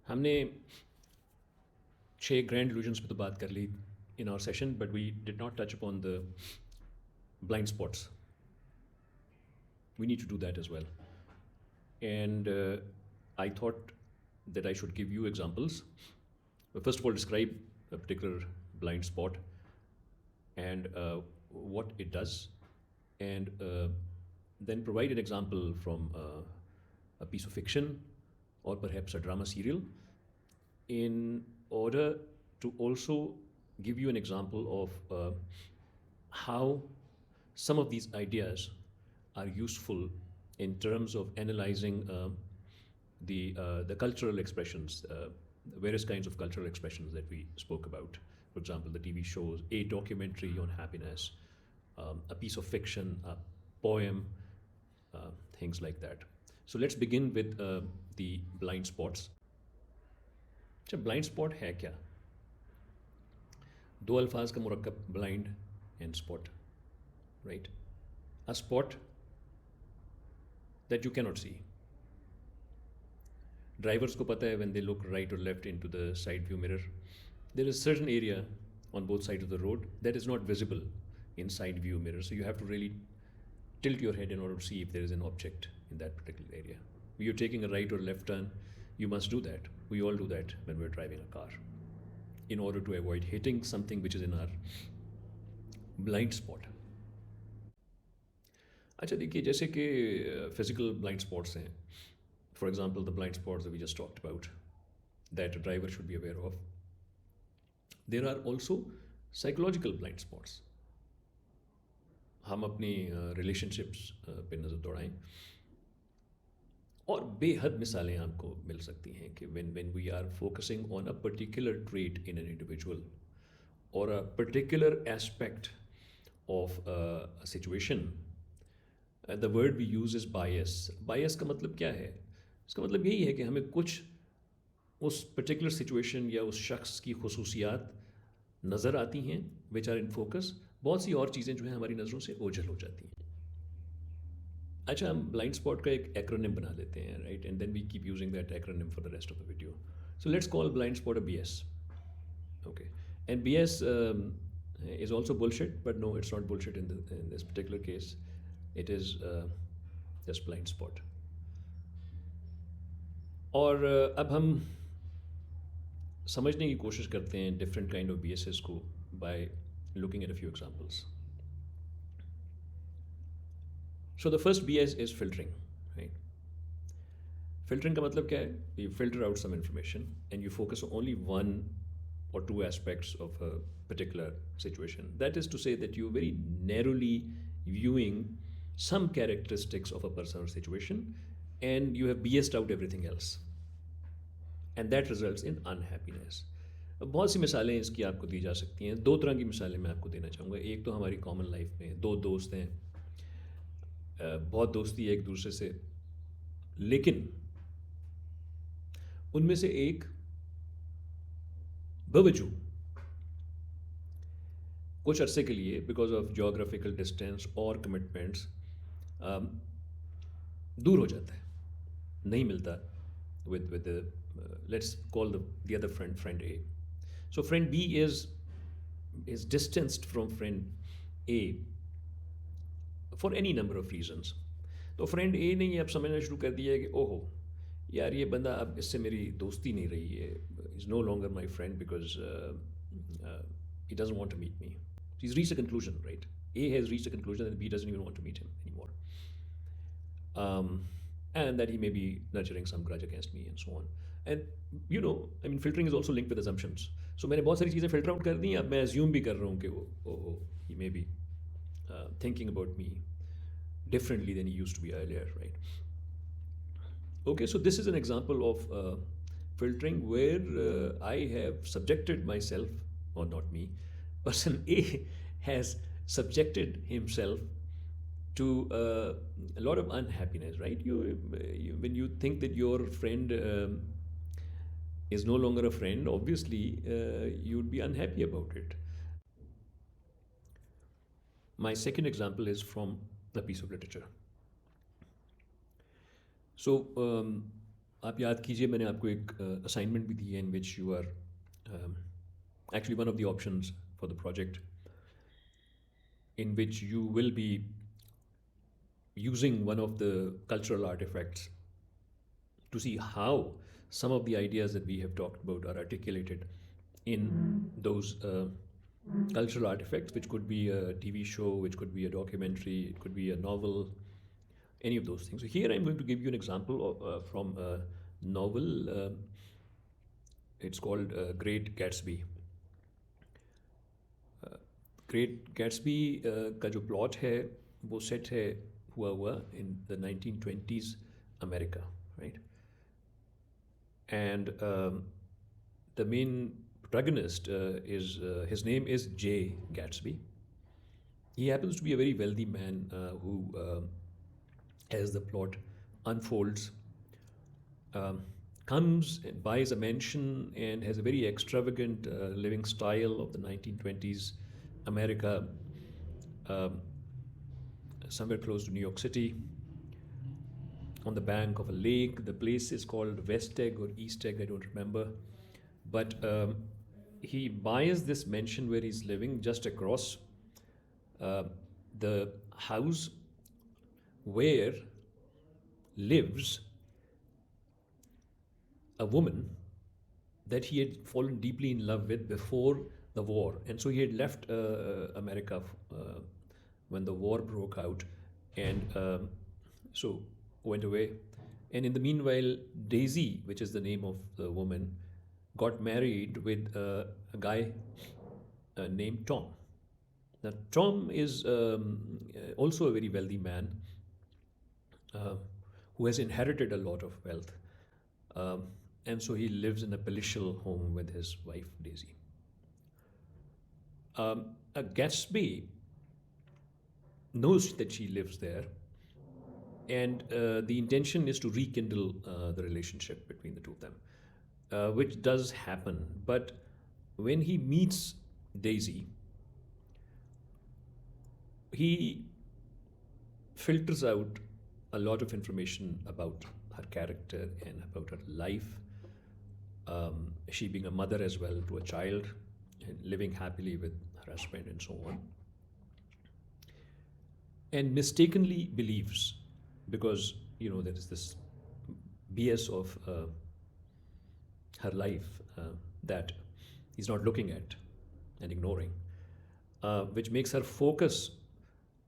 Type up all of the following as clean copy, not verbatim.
हमने 6 grand illusions पे तो बात कर ली in our session, but we did not touch upon the blind spots. We need to do that as well. And I thought that I should give you examples. First of all, describe a particular blind spot and what it does, and then provide an example from a piece of fiction or perhaps a drama serial, in order to also give you an example of how some of these ideas are useful in terms of analyzing the cultural expressions, various kinds of cultural expressions that we spoke about. For example, the TV shows, a documentary on happiness, a piece of fiction, a poem, things like that. So let's begin with the blind spots. अच्छा, blind spot है क्या? दो अल्फाज का मुरक्कब, blind and spot, right? A spot that you cannot see. Drivers को पता है when they look right or left into the side view mirror, there is a certain area on both sides of the road that is not visible in side view mirror, so you have to really tilt your head in order to see if there is an object in that particular area. When you're taking a right or left turn, you must do that. We all do that when we're driving a car, in order to avoid hitting something which is in our blind spot. अच्छा देखिए, जैसे कि physical blind spots हैं. For example, the blind spots that we just talked about, that a driver should be aware of. There are also psychological blind spots. हम अपनी relationships पे नज़र दौड़ाएं, और बेहद मिसालें आपको मिल सकती हैं कि when we are focusing on a particular trait in an individual or a particular aspect of a situation, the word we use is bias. Bias का मतलब क्या है? इसका मतलब यही है कि हमें कुछ उस particular situation या उस शख्स की खुसूसियात नज़र आती हैं which are in focus, बहुत सी और चीज़ें जो हैं हमारी नज़रों से ओझल हो जाती हैं. अच्छा, हम ब्लाइंड स्पॉट का एक एक्रोनिम बना लेते हैं, right? And then we keep using that acronym for the rest of the video. So let's call blind spot a BS. Okay, and BS is also bullshit, but no, it's not bullshit in this particular case. It is just blind spot. और अब हम समझने की कोशिश करते हैं different kind of BSs को by looking at a few examples. So the first BS is filtering, right? Filtering का मतलब क्या है? You filter out some information and you focus on only one or two aspects of a particular situation. That is to say that you're very narrowly viewing some characteristics of a person or situation, and you have BS'd out everything else. And that results in unhappiness. बहुत सी मिसालें इसकी आपको दी जा सकती हैं. दो तरह की मिसालें मैं आपको देना चाहूँगा. एक तो हमारी कॉमन लाइफ में दो दोस्त हैं, बहुत दोस्ती है एक दूसरे से, लेकिन उनमें से एक बवजूद कुछ अरसे के लिए बिकॉज ऑफ जोग्राफिकल डिस्टेंस और कमिटमेंट्स दूर हो जाता है, नहीं मिलता with let's call the other friend A. So friend B is distanced from friend A for any number of reasons. तो फ्रेंड ए ने अब समझना शुरू कर दिया है कि ओहो यार, ये बंदा अब इससे मेरी दोस्ती नहीं रही है. Is no longer my friend because he doesn't want to meet me. He's reached a conclusion, right? A has reached a conclusion that B doesn't even want to meet him anymore. And that he may be nurturing some grudge against me and so on. And you know, I mean, filtering is also linked with assumptions. So मैंने बहुत सारी चीज़ें filter out कर दी हैं. अब मैं assume भी कर रहा हूँ कि ओहो, he may be thinking about me differently than he used to be earlier, right? Okay, so this is an example of filtering where I have subjected myself, or not me, person A has subjected himself to a lot of unhappiness, right? When you think that your friend is no longer a friend, obviously you'd be unhappy about it. My second example is from a piece of literature. So आप याद कीजिए मैंने आपको एक assignment भी दी है in which you are actually one of the options for the project in which you will be using one of the cultural artifacts to see how some of the ideas that we have talked about are articulated in those cultural artifacts, which could be a TV show, which could be a documentary, it could be a novel, any of those things. So here I'm going to give you an example from a novel. It's called Great Gatsby. Great Gatsby का जो plot है वो set है हुआ in the 1920s America, right? And the main protagonist is his name is Jay Gatsby. He happens to be a very wealthy man who, as the plot unfolds, comes and buys a mansion and has a very extravagant living style of the 1920s America, somewhere close to New York City, on the bank of a lake. The place is called West Egg or East Egg, I don't remember. But he buys this mansion where he's living just across the house where lives a woman that he had fallen deeply in love with before the war. And so he had left America when the war broke out, and so went away. And in the meanwhile, Daisy, which is the name of the woman, got married with a guy named Tom. Now, Tom is also a very wealthy man who has inherited a lot of wealth. And so he lives in a palatial home with his wife, Daisy. Gatsby knows that she lives there, and the intention is to rekindle the relationship between the two of them, which does happen. But when he meets Daisy, he filters out a lot of information about her character and about her life. She being a mother as well to a child and living happily with her husband and so on. And mistakenly believes, because there is this BS of her life that he's not looking at and ignoring, which makes her focus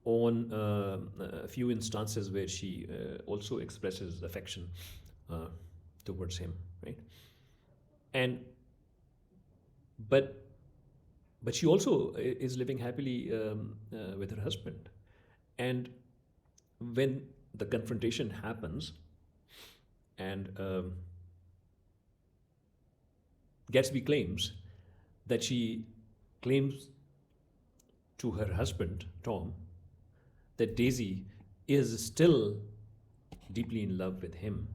on a few instances where she also expresses affection towards him, right? And but she also is living happily with her husband. And when the confrontation happens, and Gatsby claims that she claims to her husband, Tom, that Daisy is still deeply in love with him.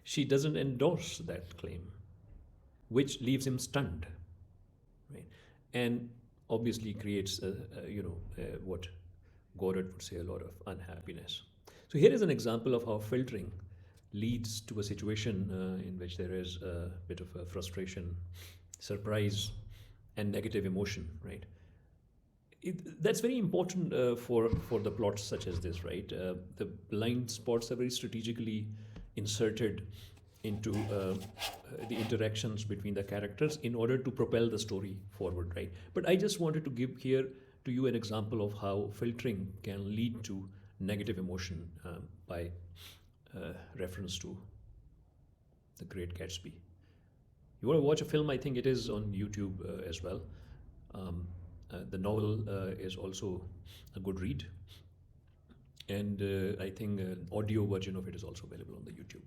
She doesn't endorse that claim, which leaves him stunned, right? And obviously creates, what Gawdat would say, a lot of unhappiness. So here is an example of how filtering leads to a situation in which there is a bit of a frustration, surprise, and negative emotion, right? That's very important for the plots such as this, right? The blind spots are very strategically inserted into the interactions between the characters in order to propel the story forward, right? But I just wanted to give here to you an example of how filtering can lead to negative emotion by reference to The Great Gatsby. You want to watch a film? I think it is on YouTube as well. The novel is also a good read, and I think an audio version of it is also available on the YouTube.